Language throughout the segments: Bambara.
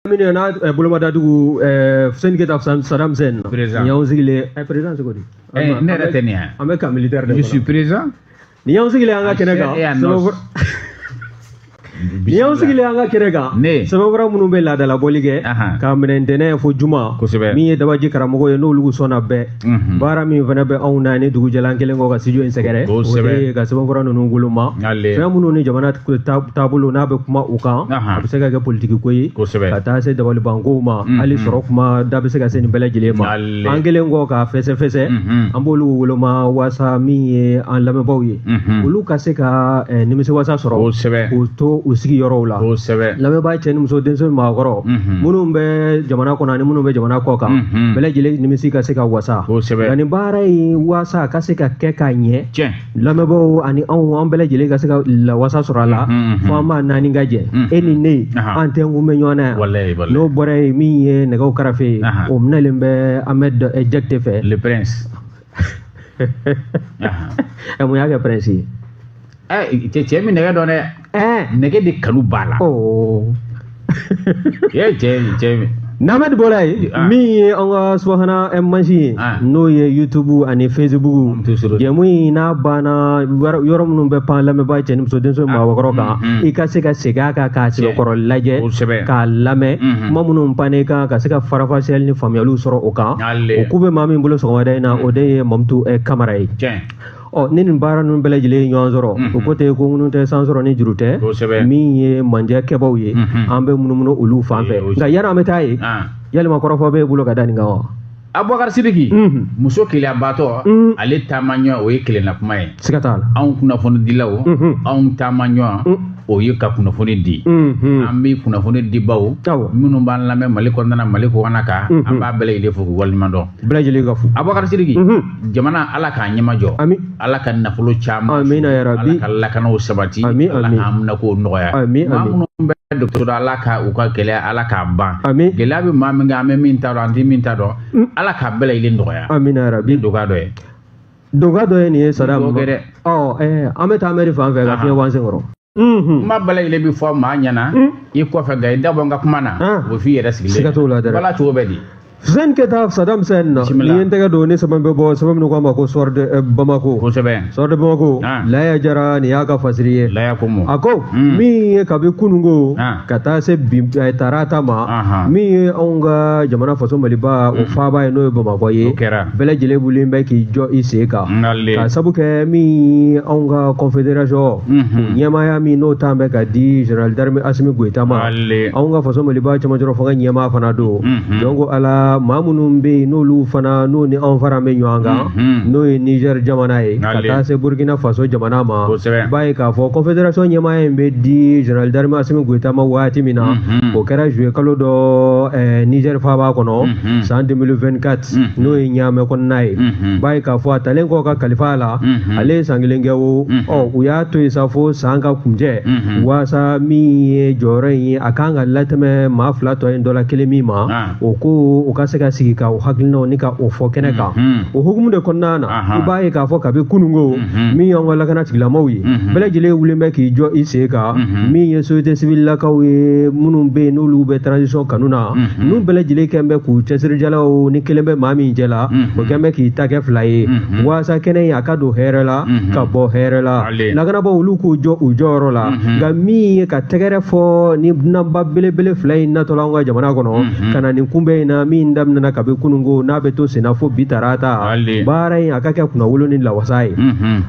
Mini na bulumada dugu sen kita Saddam Hussein Président. Niang sigile président segodi ne retenia ameka militaire de je suis présent Niang sigile anga kenega Niang sigile anga kenega Ne. sababra munu be la dala bolige Aha. ka menentene fo juma Kosɛbɛ. mi ye dabaji karamogo ye no lugu sona be bara min fana be anw na ni dugu jalan kelen ko ka studio in sɛgɛrɛ Kosɛbɛ. ka sababra nunu guluma Ale. fɛn minnu ni jamana taabolo n'a bɛ kuma u kan Aha. a bɛ se ka kɛ politiki ko ye Kosɛbɛ. ka taa se dabalibankow ma hali sɔrɔ kuma da bɛ se ka se nin bɛɛ lajɛlen ma Ale. an kelen kɔ ka fɛsɛfɛsɛ an b'olu woloma waasa min ye an lamɛnbaaw ye olu ka se ka nimisiwasa sɔrɔ Kosɛbɛ. k'u to u sigiyɔrɔw la kosɛbɛ lamɛnbaa cɛ ni muso denmisɛn ni maakɔrɔ minnu bɛ jamana kɔnɔ ani minnu bɛ jamana kɔ kan bɛɛ lajɛlen nimisi ka se ka wasa Kosɛbɛ. nka nin baara in waasa ka se ka kɛ ka ɲɛ tiɲɛ lamɛnbaaw ani an bɛɛ lajɛlen ka se ka lawasa sɔrɔ a la fo an b'a naani ka jɛ e ni ne an tɛ kun bɛ ɲɔgɔn na yan Walayi, walayi. n'o bɔra yen min ye nɛgɛw karafe Aha. o minɛlen bɛ Ahmed Jakite fɛ le prince mun y'a kɛ prince ye cɛ min nɛgɛ dɔn dɛ nɛgɛ de kanu b'a la cɛ N'Ahmed bɔra yen min ye an ka subahana mansin ye n'o ye YouTube ani Facebook jɛmu in n'a banna yɔrɔ minnu bɛ pan lamɛnbaa cɛ ni muso denmisɛnw maakɔrɔ kan i ka se ka segin a kan k'a sɛbɛkɔrɔ lajɛ Kosɛbɛ. k'a lamɛn kuma minnu panne kan ka se ka farafasiyali ni faamuyaliw sɔrɔ o kan Ale. o ku bɛ maa min bolo sɔgɔmada in na o de ye Mamutu Kamara ye tiɲɛ ni nin baara ninnu bɛɛ lajɛlen ye ɲɔgɔn sɔrɔ o ko tɛ ko ŋunu tɛ san sɔrɔ ni juru tɛ Kosɛbɛ. min ye manjɛ kɛbaw ye an bɛ munumunu olu fan fɛ nka yanni an bɛ taa ye yalima kɔrɔfɔ b'e bolo ka da nin kan wa Abubakar Sidiki muso keleyabatɔ ale taama ɲɔgɔn o ye kelenna kuma ye siga t'a la anw kunnafonidilaw anw taama ɲɔgɔn o ye ka kunnafoni di an bɛ kunnafoni dibaw Awɔ. minnu b'an lamɛn Mali kɔnɔna Mali kɔkan kan an b'a bɛɛ lajɛlen fo k'u waleɲuman dɔn bɛɛ lajɛlen ka fu Abubakar Sidiki jamana Ala k'a ɲɛma jɔ Ami. Ala ka nafolo caman Amina ya Rabbi. Ala ka lakanaw sabati Ami, Ala ami. ka haminakow nɔgɔya Ami, maa ami. minnu bɛ dɔgɔtɔrɔ Ala ka u ka gɛlɛya Ala k'a ban Ami. gɛlɛya bɛ maa min kan an bɛ min t'a dɔn an tɛ min t'a dɔn Ala k'a bɛɛ lajɛlen nɔgɔya Amina ya Rabbi. ni dɔgɔya dɔ ye doga dɔ ye nin ye Saddam Dɔgɔ kɛ dɛ. an bɛ taa Ahmed fan fɛ ka fiɲɛ bɔ an senkɔrɔ kuma bɛɛ lajɛlen bɛ fɔ maa ɲɛna i kɔfɛ nka i da bɔ n ka kuma na o f'i yɛrɛ sigilen Siga t'o la dɛ. bala cogo bɛ di Hussein Keta Saddam Hussein na Bismillah. ni ye n tɛgɛ don ni sɛbɛn bɛ bɔ sɛbɛn min ko a ma ko sɔr de Bamako kosɛbɛ sɔr de Bamako laya jara nin y'a ka fasiri ye laya ko mun a ko min ye kabi kunungo ka taa se bi tarata ma Aha. min ye anw ka jamana faso maliba o faaba ye n'o ye Bamakɔ ye O kɛra. bɛɛ lajɛlen wulilen bɛ k'i jɔ i sen kan Nale. ka sabu kɛ min anw ka confédération ɲɛmaaya min n'o tan bɛ ka di général d'armée Asimi Goïta ma Ale. anw ka faso maliba cɛmancɛrɔ fanga ɲɛmaa fana don donc ala maa minnu bɛ yen n'olu fana n'o ni anw fara bɛ ɲɔgɔn kan n'o ye Niger jamana ye ka Ale. taa se Burkina Faso jamana ma Kosɛbɛ. i b'a ye k'a fɔ confédération ɲɛmaaya in bɛ di général d'armée Asimi Goïta ma waati min na o kɛra juillet kalo dɔ Niger faaba kɔnɔ san 2024 n'o ye Ɲaamɛ kɔnɔna ye i b'a ye k'a fɔ a talen kɔ ka kalifa a la ale ye san kelen kɛ o u y'a to yen sa fo san ka kuncɛ waasa min ye jɔyɔrɔ in ye a kan ka latɛmɛ maa fila tɔ ye dɔ la kelen min ma o ko o ka se ka sigi ka o hakilinaw ni ka o fɔ kɛnɛ kan o hukumu de kɔnɔna na i b'a ye k'a fɔ kabi kunungo min y'an ka lakana tigilamaw ye bɛɛ lajɛlen wulilen bɛ k'i jɔ i sen kan min ye société civile lakaw ye minnu bɛ yen n'olu bɛ transition kanu na n'u bɛɛ lajɛlen kɛn bɛ k'u cɛsirijalaw ni kelen bɛ maa min cɛ la o kɛn bɛ k'i ta kɛ fila ye waasa kɛnɛ in a ka don hɛrɛ la ka bɔ hɛrɛ la lakanabaaw olu k'u jɔ u jɔyɔrɔ la nka min ye ka tɛgɛrɛ fɔ ni dunanba belebele fila in natɔla an ka jamana kɔnɔ ka na nin kunbɛn in na min daminɛna kabi kunungo n'a bɛ to senna fo bi tarata baara in a ka kɛ kunnawolo ni lawasa ye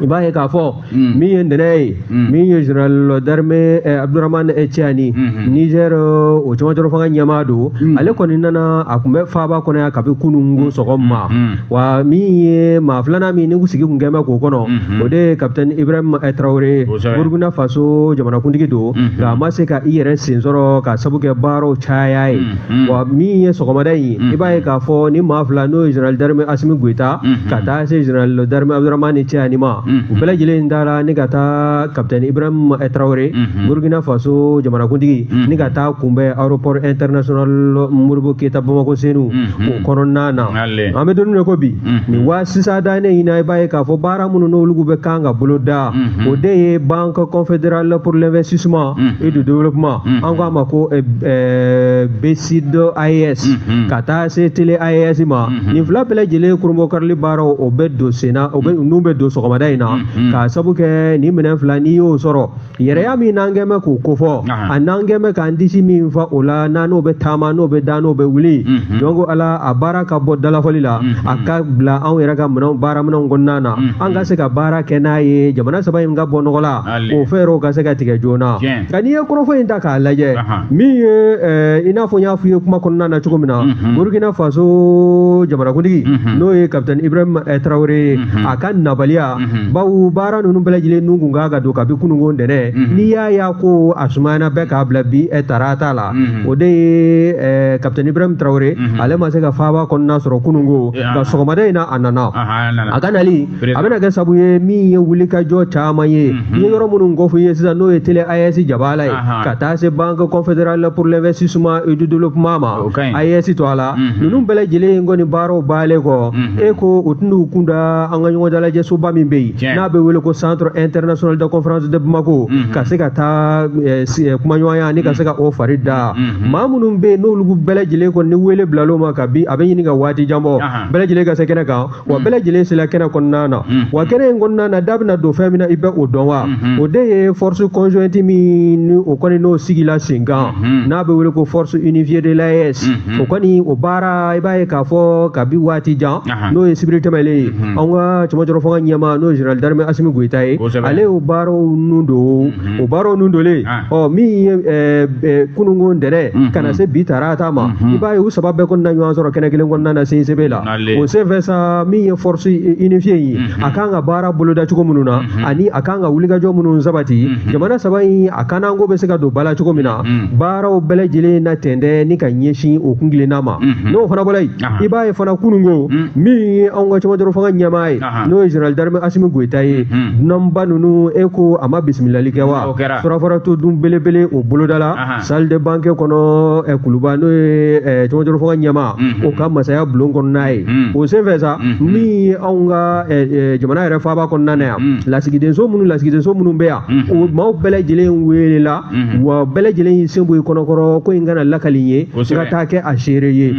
i b'a ye k'a fɔ min ye ntɛnɛn ye min ye général d'armée Abdurahmane Tiani Niger o cɛmancɛrɔ fanga ɲɛmaa don ale kɔni nana a tun bɛ faaba kɔnɔ yan kabi kunungo sɔgɔma wa min ye maa filanan min ni sigi kun kɛn bɛ k'o kɔnɔ o de ye capitaine Ibrahim Traoré Burkina Faso jamanakuntigi don nka a ma se ka i yɛrɛ sen sɔrɔ ka sabu kɛ baaraw caya ye wa min ye sɔgɔmada in i b'a ye k'a fɔ ni maa fila n'o ye général d'armée Assimi Goïta ka taa se général d'armée Abdourahmane Tiani ma u bɛɛ lajɛlen taara ni ka taa capitaine Ibrahim Traoré Burkina Faso jamanakuntigi ni ka taa kunbɛn aéroport international Modibo Keita Bamako Senu o kɔnɔna na an bɛ don min na ko bi nin waa sisa dannen in na i b'a ye k'a fɔ baara minnu n'olu bɛ kan ka bolo da o de ye Banque confédérale pour l'investissement et le développement an k'a ma ko BCID AES ka taa se télé AES ma nin fila bɛɛ lajɛlen kurumɔkarili baaraw o bɛ don sen na ninnu bɛ don sɔgɔmada in na k'a sabu kɛ nin minɛn fila n'i y'o sɔrɔ yɛrɛya min n'an kɛn bɛ k'o kofɔ a n'an kɛn bɛ k'an disi min fa o la n'an n'o bɛ taama n'o bɛ da n'o bɛ wuli donc ala a baara ka bɔ dalafɔli la a ka bila anw yɛrɛ ka baara minɛnw kɔnɔna na an ka se ka baara kɛ n'a ye jamana saba in ka bɔ nɔgɔ la o fɛɛrɛw ka se ka tigɛ joona nka n'i ye kɔrɔfɔ in ta k'a lajɛ min ye i n'a fɔ n y'a f'i ye kuma kɔnɔna na cogo min na Burkina Faso jamanakuntigi n'o ye capitaine Ibrahim Traoré a ka nabaliya bawo baara ninnu bɛɛ lajɛlen n'u kun kan ka don kabi kununko ntɛnɛn n'i y'a ye ko a sumayana bɛɛ k'a bila bi tarata la o de ye capitaine Ibrahim Traoré ale ma se ka faaba kɔnɔna sɔrɔ kununko nka sɔgɔmada in na a nana a ka nali a bɛna kɛ sabu ye min ye wulikajɔ caman ye n ye yɔrɔ minnu kɔfɔ i ye sisan n'o ye télé AES jabala ye ka taa se Banque confédérale pour l'investissement et le développement ma AES to a la ninnu bɛɛ lajɛlen kɔni baaraw baalen kɔ e ko o tɛn'u kun da an ka ɲɔgɔn dalajɛ soba min bɛ yen n'a bɛ wele ko centre international de conférence de Bamako ka se ka taa kumaɲɔgɔnya ni ka se ka o fari da maa minnu bɛ yen n'olu bɛɛ lajɛlen kɔni ni wele bilal'o ma ka bi a bɛ ɲini ka waati jan bɔ bɛɛ lajɛlen ka se kɛnɛ kan wa bɛɛ lajɛlen sera kɛnɛ kɔnɔna na wa kɛnɛ in kɔnɔna na da bɛna don fɛn min na i bɛ o dɔn wa o de ye force conjointe min ni o kɔni n'o sigila sen kan n'a bɛ wele ko force unifiée de l'AES o kɔni o baara i b'a ye k'a fɔ kabi waati jan n'o ye sibiri tɛmɛlen ye an ka cɛmancɛrɔ fanga ɲɛma n'o ye général d'armée Assimi Goïta ye ale y'o baaraw nun don o baaraw nun donlen min ye kununko ntɛnɛn ka na se bi tarata ma i b'a ye u saba bɛɛ kɔni na ɲɔgɔn sɔrɔ kɛnɛ kelen kɔnɔna na CNCB la o senfɛ sa min ye force unifiée ye a kan ka baara boloda cogo minnu na ani a kan ka wulikajɔ minnu sabati jamana saba in a kananko bɛ se ka don ba la cogo min na baaraw bɛɛ lajɛlen na tɛntɛn ni ka ɲɛsin o kun kelenna ma n'o fana bɔra yen i b'a ye fana kununko min ye anw ka cɛmancɛrɔ fanga ɲɛmaa ye n'o ye général d'armée Assimi Goïta ye dunanba ninnu e ko a ma bisimilali kɛ wa surafara to dun belebele o boloda la salle de banque kɔnɔ kuluba n'o ye cɛmancɛrɔ fanga ɲɛmaa o ka masaya bulon kɔnɔna ye o senfɛ sa min ye anw ka jamana yɛrɛ faaba kɔnɔna na yan lasigidenso minnu bɛ yan o maaw bɛɛ lajɛlen welela wa bɛɛ lajɛlen y'i sen bɔ i kɔnɔkɔrɔ ko in kana lakali ye ka taa kɛ a seere ye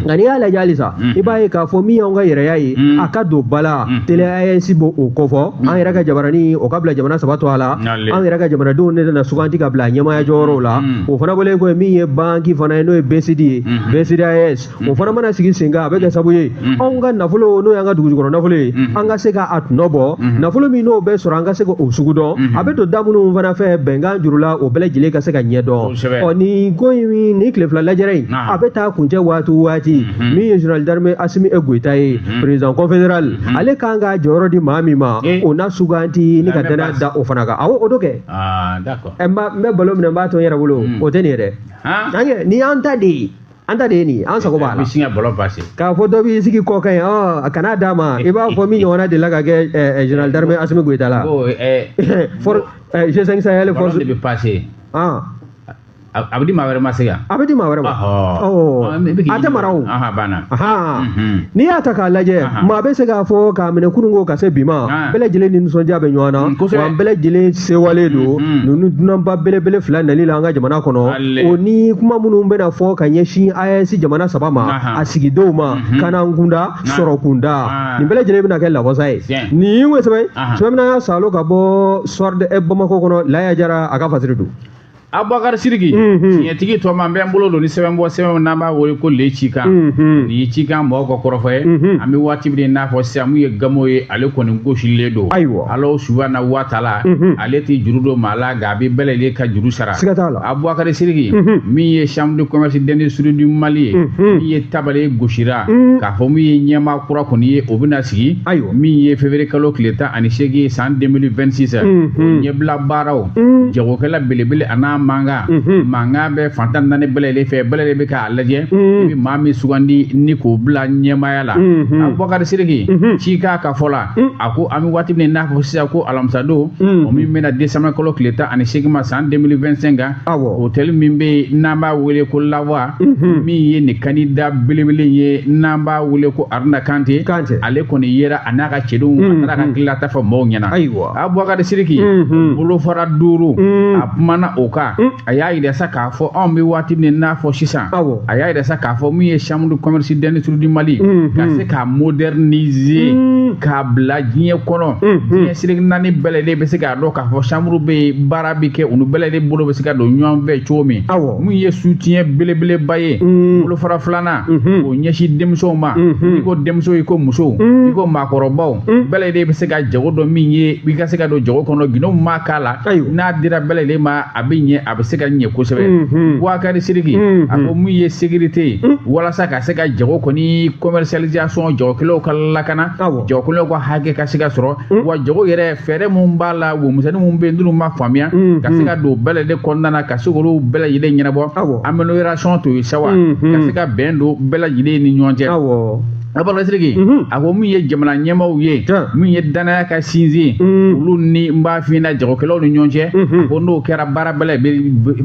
nka n'i y'a lajɛ halisa i b'a ye k'a fɔ min y'anw ka yɛrɛya ye a ka don ba la télé AES b'o o kɔfɔ an yɛrɛ ka jabarani o ka bila jamana saba to a la an yɛrɛ ka jamanadenw de nana suganti ka bila ɲɛmaaya jɔyɔrɔw la o fana bɔlen kɔ min ye banki fana ye n'o ye BCID ye BCID AES o fana mana sigi sen kan a bɛ kɛ sabu ye anw ka nafolo n'o y'an ka dugujukɔrɔ nafolo ye an ka se ka a tɔnɔ bɔ nafolo min n'o bɛ sɔrɔ an ka se ka o sugu dɔn a bɛ don da minnu fana fɛ bɛnkan jurula o bɛɛ lajɛlen ka se ka ɲɛ dɔn nin ko in ni tile fila lajɛrɛ in a bɛ taa kuncɛ waati o waati min ye général d'armée Assimi Goïta ye président confédéral ale kan ka jɔyɔrɔ di maa min ma o na suganti ni ka danaya da o fana kan awɔ o do kɛ n bɛ balo minɛ n b'a to n yɛrɛ bolo o tɛ nin ye dɛ ni y'an ta de ye an ta de ye nin an sago b'a la k'a fɔ dɔ b'i sigi kɔ kan ye a kana d'a ma i b'a fɔ min ɲɔgɔnna delila ka kɛ général d'armée Assimi Goïta la G5 Sahel force a bɛ di maa wɛrɛ ma se yan a bɛ di maa wɛrɛ ma a tɛ mara o n'i y'a ta k'a lajɛ maa bɛ se k'a fɔ k'a minɛ kununko ka se bi ma bɛɛ lajɛlen ni nisɔndiya bɛ ɲɔgɔn na wa an bɛɛ lajɛlen sewalen don ninnu dunanba belebele fila nali la an ka jamana kɔnɔ o ni kuma minnu bɛna fɔ ka ɲɛsin AES jamana saba ma a sigidenw ma kanan kunda sɔrɔ kunda nin bɛɛ lajɛlen bɛna kɛ lawasa ye nin ye sɛbɛn min y'a salo ka bɔ sɔrɔ Bamako kɔnɔ Laya Jara a ka fasiri don Abubakar Sidiki tiɲɛtigi tɔ ma n bɛ n bolo don ni sɛbɛn n'an b'a wele ko le cikan nin ye cikan mɔgɔw ka kɔrɔfɔ ye an bɛ waati min n'a fɔ sisan mun ye Gamo ye ale kɔni gosilen don Alahu subahana wa taala ale tɛ juru don maa la nka a bɛ bɛɛ lajɛlen ka juru sara Abubakar Sidiki min ye chambre de commerce d'industrie du Mali ye min ye Tabale gosira k'a fɔ min ye ɲɛmaa kura kɔni ye o bɛna sigi min ye février kalo tile 18 san 2026 o ɲɛbila baaraw jagokɛla belebele a n'a manga manga be fantan nane belele fe belele be ka lajɛ bi maa min sugandi ni k'o bila ɲɛmaya la Abubakar Sidiki Cika ka fɔ la a ko an bɛ waati min n'a fɔ sisan ko alamisa don o min bɛna décembre kalo tile 18 ma san 2025 kan hôtel min bɛ n'an b'a wele ko Lawa min ye nin candidat belebele ye n'an b'a wele ko Aruna Kante ale kɔni yera a n'a ka cɛdenw a taara ka tilata fɔ mɔgɔw ɲɛna Abubakar Sidiki bolofara 5 a kumana o kan a y'a yira sa k'a fɔ anw bɛ waati min n'a fɔ sisan a y'a yira sa k'a fɔ min ye chambre de commerce d'industrie du Mali ka se k'a moderniser k'a bila diɲɛ kɔnɔ diɲɛ siriki naani bɛɛ lajɛlen bɛ se k'a dɔn k'a fɔ chambre bɛ baara bɛ kɛ olu bɛɛ lajɛlen bolo bɛ se ka don ɲɔgɔn fɛ cogo min mun ye soutien belebeleba ye bolofara 2nan o ɲɛsin denmisɛnw ma i ko denmisɛnw i ko musow i ko maakɔrɔbaw bɛɛ lajɛlen bɛ se ka jago dɔn min ye i ka se ka don jago kɔnɔ gindo ma k'a la n'a dira bɛɛ lajɛlen ma a bɛ ɲɛ a bɛ se ka ɲɛ kosɛbɛ Boubacar Sidiki a ko mun ye sécurité walasa ka se ka jago kɔni commercialisation jagokɛlaw ka lakana jagokɛlaw ka hakɛ ka se ka sɔrɔ wa jago yɛrɛ fɛɛrɛ mun b'a la womisɛnnin mun bɛ yen n'olu ma faamuya ka se ka don bɛɛ lajɛlen kɔnɔna na ka se k'olu bɛɛ lajɛlen ɲɛnabɔ amélioration to ye sawa ka se ka bɛn don bɛɛ lajɛlen ni ɲɔgɔn cɛ Abubakar Sidiki a ko min ye jamana ɲɛmaaw ye min ye danaya ka sinsin olu ni n b'a f'i ɲɛna jagokɛlaw ni ɲɔgɔn cɛ a ko n'o kɛra baara bɛɛ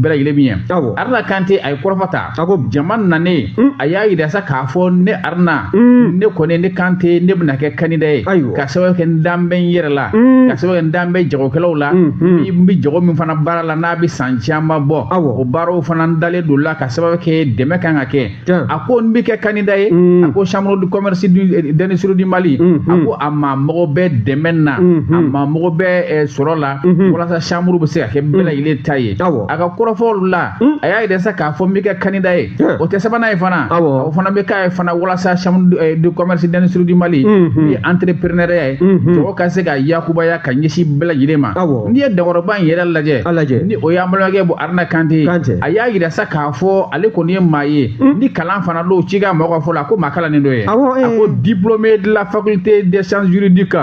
lajɛlen min ye Aruna Kante a ye kɔrɔfɔ ta jama nanen a y'a yira sa k'a fɔ ne Aruna ne kɔni ne Kante ne bɛna kɛ candidat ye ka sababu kɛ n dan bɛ n yɛrɛ la ka sababu kɛ n dan bɛ jagokɛlaw la n bɛ jago min fana baara la n'a bɛ san caman bɔ o baaraw fana dalen don la ka sababu kɛ dɛmɛ kan ka kɛ a ko n bɛ kɛ candidat ye a ko chambre de commerce d'industrie du Mali a ko a ma mɔgɔ bɛ dɛmɛ na a ma mɔgɔ bɛ sɔrɔ la walasa chambre bɛ se ka kɛ bɛɛ lajɛlen ta ye a ka kɔrɔfɔw la a y'a yira sa k'a fɔ n bɛ kɛ candidat ye o tɛ sabanan ye fana o fana bɛ k'a ye fana walasa chambre de commerce d'industrie du Mali ni ye entrepreneuriat ye jago ka se ka yakubaya ka ɲɛsin bɛɛ lajɛlen ma n'i ye dakɔrɔba in yɛrɛ lajɛ ni o y'an balimakɛ bɔ Aruna Kante a y'a yira sa k'a fɔ ale kɔni ye maa ye ni kalan fana don Cika mɔgɔ ka fɔ la ko maa kalannen dɔ ye a ko diplômé de la faculté des sciences juridiques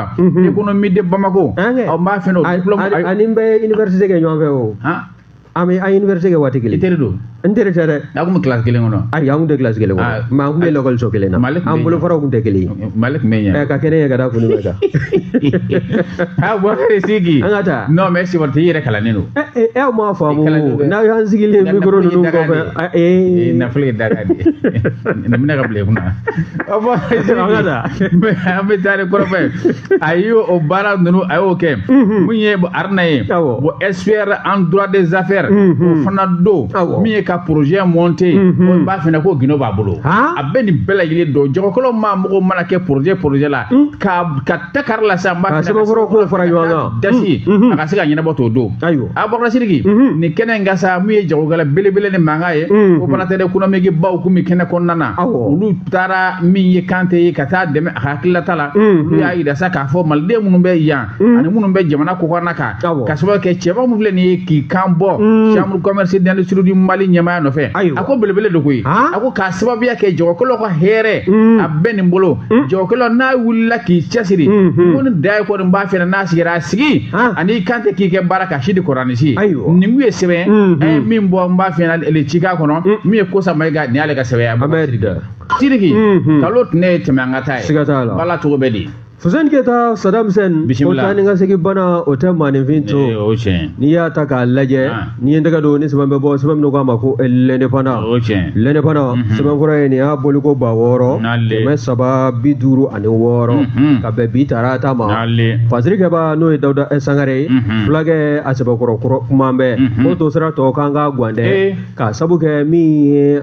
économie de Bamako o m'a fɛ o diplôme ani bɛ université kɛ ɲɔgɔn fɛ o an bɛ université kɛ waati kelen i teri don n teri tɛ dɛ a kun bɛ classe kelen kɔnɔ ayi an kun tɛ classe kelen kɔnɔ mais an kun bɛ l'école kelen na an bolofaraw kun tɛ kelen ye Mali tun bɛ ɲɛ ka kɛnɛ ye ka da kun bɛ kan Boubacar Sidiki an ka taa non mais Siborite i yɛrɛ kalannen don aw m'a faamu n'aw y'an sigilen micro ninnu kɔfɛ nafolo ye daga de nin bɛna ka bila i kunna an bɛ taa de kɔrɔfɛ a y'o baara ninnu a y'o kɛ mun ye Aruna ye bon expert en droit des affaires o fana don min ye ka projet monté o b'a fɛnɛ ko gindo b'a bolo a bɛ nin bɛɛ lajɛlen don jagokɛlaw ma mɔgɔw mana kɛ projet la ka takari la sa n b'a sɛbɛnfuraw ko fara ɲɔgɔn kan dasi a ka se ka ɲɛnabɔ t'o don Abubakar Sidiki nin kɛnɛ in ka sa min ye jagokɛla belebele ni mankan ye o fana tɛ dɛ économique baw kun bɛ kɛnɛ kɔnɔna na olu taara min ye Kante ye ka taa dɛmɛ a ka hakililata la olu y'a yira sa k'a fɔ maliden minnu bɛ yan ani minnu bɛ jamana kɔkɔrɔna kan ka sababu kɛ cɛba min filɛ nin ye k'i kan bɔ chambre commerce d'industrie du Mali ɲɛmaya nɔfɛ a ko belebele de koyi a ko k'a sababuya kɛ jagokɛlaw ka hɛrɛ a bɛ nin bolo jagokɛlaw n'a wulila k'i cɛsiri ko ni da ye kɔni b'a fɛ n'a sigira a sigi ani Kante k'i kɛ baara ka si di kɔrɔnisi nin kun ye sɛbɛn a ye min bɔ n b'a fɛ Cika kɔnɔ min ye Kosa Mayiga nin y'ale ka sɛbɛn ye Sidiki kalo tun ne tɛmɛ an ka taa ye bala cogo bɛ di Fuseni Keyita Saddam Hussein o taa ni ka segin bana o tɛ maaninfin to n'i y'a ta k'a lajɛ n'i ye n tɛgɛ don ni sɛbɛn bɛ bɔ sɛbɛn min k'a ma ko l'indépendant sɛbɛnfura ye nin y'a boliko 6,356 ka bɛn bi tarata ma fasirikɛba n'o ye Dawuda Sangare ye fulakɛ a sɛbɛkɔrɔ kuman bɛɛ o to sira tɔ k'an ka gwandɛ ka sabu kɛ min ye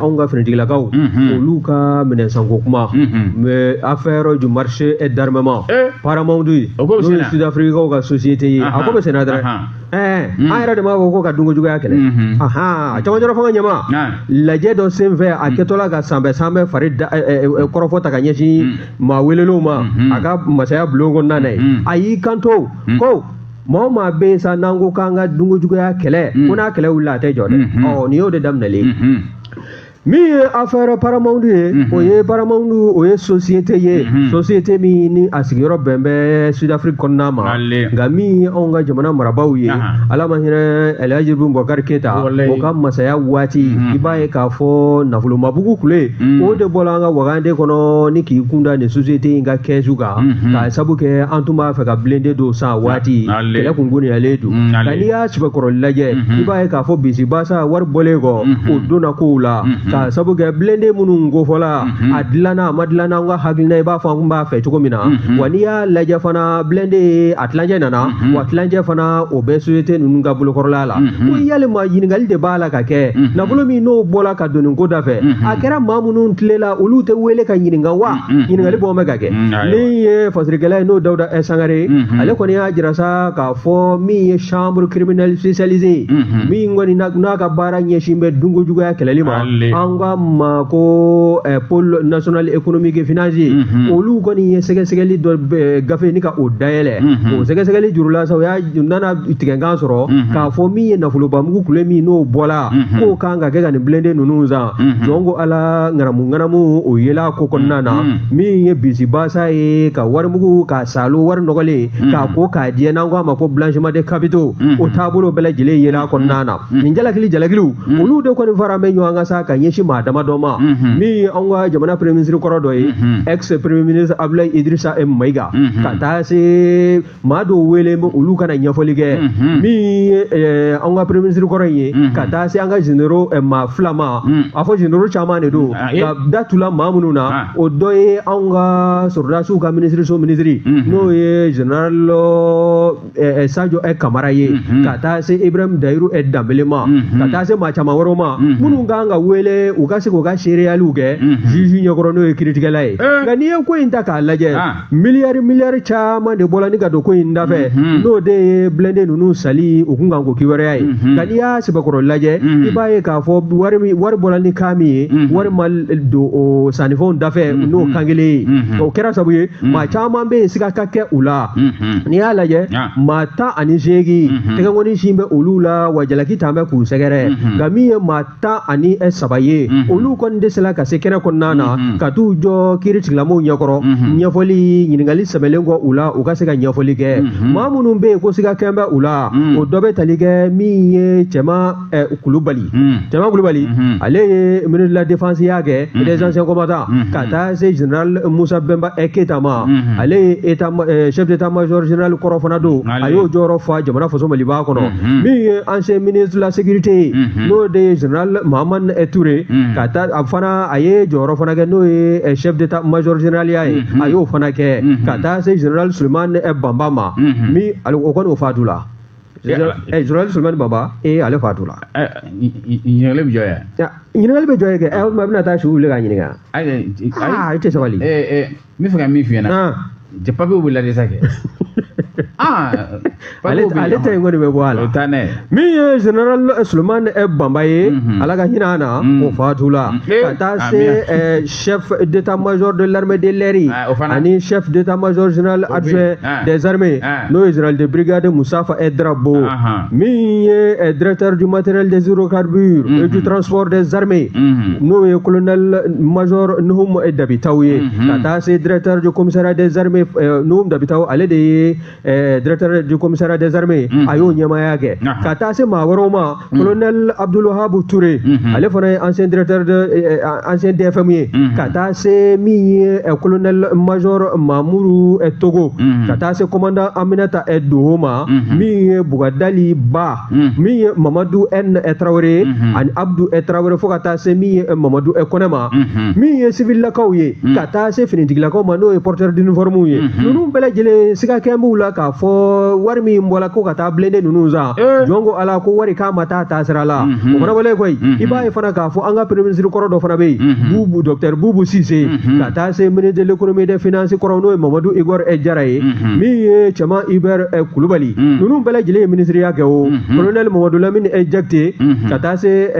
anw ka finitigilakaw olu ka minɛnsanko kuma mais affaire du marché d'armement Paramount n'o ye Sud-Africains ka société ye a ko bɛ senna dɛrɛ an yɛrɛ de b'a fɔ ko ka dunko juguya kɛlɛ a caman jɔrɔ fanga ɲɛma lajɛ dɔ senfɛ a kɛtɔla ka sanbɛ fari kɔrɔfɔ ta ka ɲɛsin maa welelenw ma a ka masaya bulon kɔnɔna ye a y'i kanto ko maa o maa bɛ yen sa n'an ko k'an ka dunko juguya kɛlɛ ko n'a kɛlɛ wulila a tɛ jɔ dɛ nin y'o de daminɛlen min ye affaire Paramount ye o ye Paramount o ye société ye société min ni a sigiyɔrɔ bɛn bɛ Sud-Afrique kɔnɔna ma nka min ye anw ka jamana marabaaw ye ala ma hinɛ Elhaji Boubacar Keita o ka masaya waati i b'a ye k'a fɔ nafolomabugu kule o de bɔra an ka Wagande kɔnɔ ni k'i kunda nin société in ka kɛsu kan k'a sabu kɛ an tun b'a fɛ ka blende dɔ san waati kɛlɛ kun goniyalen don nka n'i y'a sɛbɛkɔrɔ lajɛ i b'a ye k'a fɔ bisibasa wari bɔlen kɔ o donna kow la k'a sabu kɛ blende minnu kofɔla a dilanna a ma dilanna an ka hakilina i b'a fɔ an kun b'a fɛ cogo min na wa n'i y'a lajɛ fana blende a tilancɛ nana wa tilancɛ fana o bɛ société ninnu ka bolokɔrɔla la ko yalima ɲininkali de b'a la ka kɛ nafolo min n'o bɔla ka don nin ko da fɛ a kɛra maa minnu tilela olu tɛ wele ka ɲininka wa ɲininkali bɔ bɛ ka kɛ min ye fasirikɛla ye n'o Dawuda Sangare ale kɔni y'a jira sa k'a fɔ min ye chambre criminelle spécialisée min kɔni n'a ka baara ɲɛsin bɛ dunkojuguya kɛlɛli ma an ka ma ko pôle national économique et financier olu kɔni ye sɛgɛsɛgɛli dɔ gafe ni ka o dayɛlɛ o sɛgɛsɛgɛli jurula sa o y'a nana tigɛnkan sɔrɔ k'a fɔ min ye nafolobamugu kule min n'o bɔla k'o kan ka kɛ ka nin blende ninnu san jɔn ko ala ŋanamu o yela ko kɔnɔna na min ye bisibasa ye ka warimugu ka salo wari nɔgɔlen k'a ko k'a diɲɛ n'an ko a ma ko blanchiment de capitaux o taabolo bɛɛ lajɛlen yela kɔnɔna na nin jalakiliw olu de kɔni fara bɛ ɲɔgɔn kan sa ka ɲɛsin maa dama dɔ ma min ye an ka jamana premier ministre kɔrɔ dɔ ye ex premier ministre Abdoulaye Idrissa Maïga ka taa se maa dɔw wele olu kana ɲɛfɔli kɛ min ye an ka premier ministre kɔrɔ ye ka taa se an ka généraux maa fila ma a fɔ généraux caman de don ka datula maa minnu na o dɔ ye an ka sɔrɔdasiw ka ministre n'o ye général Sadio Kamara ye ka taa se Ibrahim Dayiru Dambele ma ka taa se maa caman wɛrɛw ma minnu kan ka wele u ka se k'u ka seereyaliw kɛ juge ɲɛkɔrɔ n'o ye kiiritigɛla ye nka n'i ye ko in ta k'a lajɛ miliyari caman de bɔla ni ka don ko in da fɛ n'o de ye blende ninnu sali u kun kan ko kiwɛrɛya ye nka n'i y'a sɛbɛkɔrɔ lajɛ i b'a ye k'a fɔ wari bɔla ni kan min ye wari ma don o sannifɛnw da fɛ n'o kan kelen ye o kɛra sabu ye maa caman bɛ yen siga ka kɛ u la n'i y'a lajɛ maa 18 tɛgɛnkɔni sin bɛ olu la wa jalaki tan bɛ k'u sɛgɛrɛ nka min ye maa 13 ye olu kɔni dɛsɛla ka se kɛnɛ kɔnɔna na ka t'u jɔ kiiri tigilamɔgɔw ɲɛkɔrɔ ɲɛfɔli ɲininkali sɛbɛnlen kɔ u la u ka se ka ɲɛfɔli kɛ maa minnu bɛ yen ko siga kɛn bɛ u la o dɔ bɛ tali kɛ min ye Cɛma Kulubali ale ye ministre de la défense y'a kɛ des anciens combattants ka taa se général Musa Bemba Keita ma ale ye chef d'état-major général kɔrɔ fana don a y'o jɔyɔrɔ fa jamana faso Maliba kɔnɔ min ye ancien ministre de la sécurité n'o de ye général Mahamane Touré ka taa a fana a ye jɔyɔrɔ fana kɛ n'o ye chef d'état-major général ya ye a y'o fana kɛ ka taa se général Sulemani Bamba ma min o kɔni o faatu la général Sulemani Bamba ale faatu la ɲininkali bɛ jɔ yan ɲininkali bɛ jɔ yen kɛ a bɛna taa su wuli ka ɲininka i tɛ sabali n bɛ fɛ ka min f'i ɲɛna papier bɛ lajɛ sa kɛ ale ta in kɔni bɛ bɔ a la min ye général Sulemani Bamba ye ala ka hinɛ a na o faatu la ka taa se chef d'état-major de l'armée de l'air ani chef d'état-major général adjoint des armées n'o ye général de brigade Moussafa Drabo min ye directeur du matériel des hydrocarbures et du transport des armées n'o ye colonel major Nuhum Dabitaw ye ka taa se directeur du commissariat des armées Nuhum Dabitaw ale de ye directeur du commissariat des armées a y'o ɲɛmaaya kɛ ka taa se maa wɛrɛw ma colonel Abdulwahab Touré ale fana ye ancien directeur de ancien DFM ye ka taa se min ye colonel major Mamoudou Togo ka taa se commandant Aminata Doho ma min ye Bugadali Ba min ye Mamadou N Traoré ani Abdou Traoré fo ka taa se min ye Mamadou Koné ma min ye civil lakaw ye ka taa se finitigilakaw ma n'o ye porteur d'uniforme ye ninnu bɛɛ lajɛlen siga kɛn b'u la k'a fɔ wari min bɔla ko ka taa blende ninnu san jɔn ko ala ko wari k'a ma taa taasira la o fana wale koyi i b'a ye fana k'a fɔ an ka premier ministre kɔrɔ dɔ fana bɛ yen docteur Boubou Cissé ka taa se ministre de l'économie des finances kɔrɔ n'o ye Mamadou Igor Jara ye min ye Cɛma Hubert Kulubali ninnu bɛɛ lajɛlen ye ministeriya kɛ o colonel Mamadou Lamine Jakite ka taa se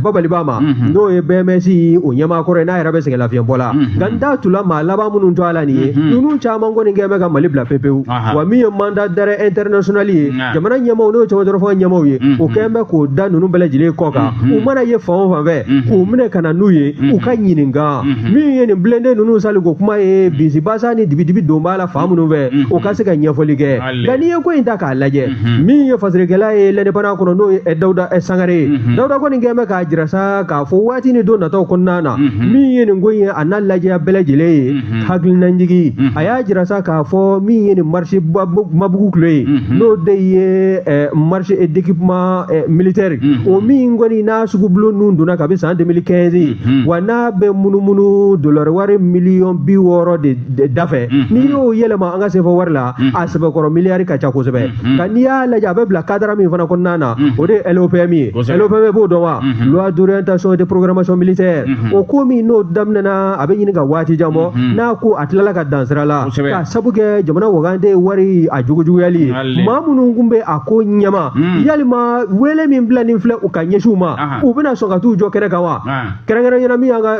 Babaliba ma n'o ye BMS o ɲɛmaa kɔrɔ ye n'a yɛrɛ bɛ sɛgɛn lafiɲɛbɔ la nka n t'a tula maa laban minnu to a la nin ye ninnu caman kɔni kɛn bɛ ka Mali bila pepewu wa min ye mandat d'arrêt international ye jamana ɲɛmaw n'o caman dɔrɔn fɔ ɲɛmaw ye o kɛn bɛ k'o da ninnu bɛɛ lajɛlen kɔ kan u mana ye fan o fan fɛ k'u minɛ ka na n'u ye u ka ɲininka min ye nin blende ninnu saliko kuma ye bisibasa ni dibidibi don b'a la fan minnu fɛ o ka se ka ɲɛfɔli kɛ nka n'i ye ko in ta k'a lajɛ min ye fasirikɛla ye l'indépendant kɔnɔ n'o ye Dawuda Sangare ye Dawuda kɔni kɛn bɛ k'a jira sa k'a fɔ waati ni don nataw kɔnɔna na min ye nin ko in ye a n'a lajɛya bɛɛ lajɛlen ye hakilinajigi a y'a jira sa k'a fɔ min ye nin marché mabugu kilo ye n'o de ye marché d'équipement militaire o min kɔni n'a sugubulon nun donna kabi san 2015 wa n'a bɛ munumunu dollar wari miliyɔn 60 de dafɛ n'i y'o yɛlɛma an ka sefɔ wari la a sɛbɛkɔrɔ miliyari ka ca kosɛbɛ nka n'i y'a lajɛ a bɛ bila cadre min fana kɔnɔna na o de ye LOPM ye LOPM b'o dɔn wa loi d'orientation et de programmation militaire o ko min n'o daminɛna a bɛ ɲini ka waati jan bɔ n'a ko a tilala ka dan sira la k'a sabu kɛ jamana wagande wari a jugujuguyali ye maa minnu kun bɛ a ko ɲɛma yalima wele min bila nin filɛ u ka ɲɛsiw ma u bɛna sɔn ka t'u jɔ kɛnɛ kan wa kɛrɛnkɛrɛnyana min y'an ka